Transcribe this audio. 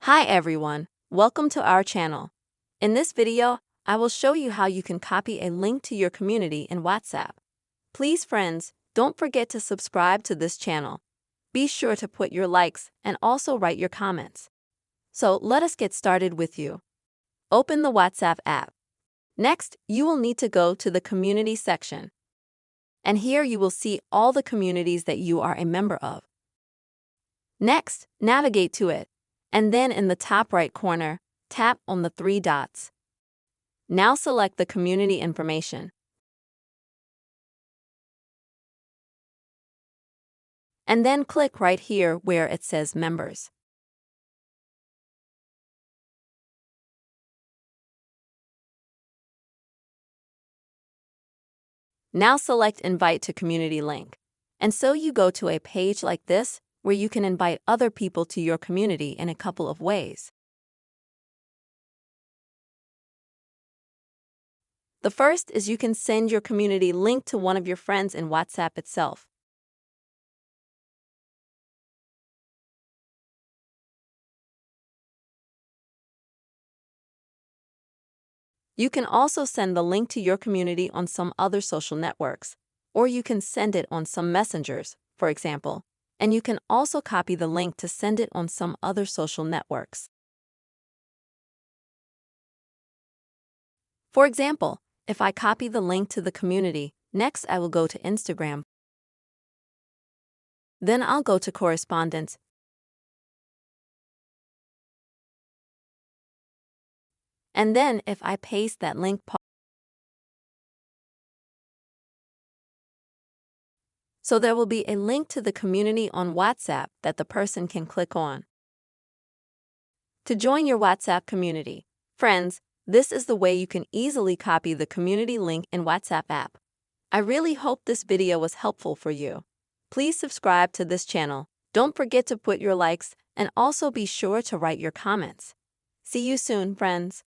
Hi everyone, welcome to our channel. In this video, I will show you how you can copy a link to your community in WhatsApp. Please friends, don't forget to subscribe to this channel. Be sure to put your likes and also write your comments. So let us get started with you. Open the WhatsApp app. Next, you will need to go to the community section. And here you will see all the communities that you are a member of. Next, navigate to it. And then in the top right corner, tap on the three dots. Now select the community information. And then click right here where it says Members. Now select Invite to Community Link. And so you go to a page like this where you can invite other people to your community in a couple of ways. The first is you can send your community link to one of your friends in WhatsApp itself. You can also send the link to your community on some other social networks, or you can send it on some messengers, for example, and you can also copy the link to send it on some other social networks. For example, if I copy the link to the community, next I will go to Instagram. Then I'll go to Correspondence. And then if I paste that link, so there will be a link to the community on WhatsApp that the person can click on. To join your WhatsApp community, friends, this is the way you can easily copy the community link in WhatsApp app. I really hope this video was helpful for you. Please subscribe to this channel. Don't forget to put your likes and also be sure to write your comments. See you soon, friends.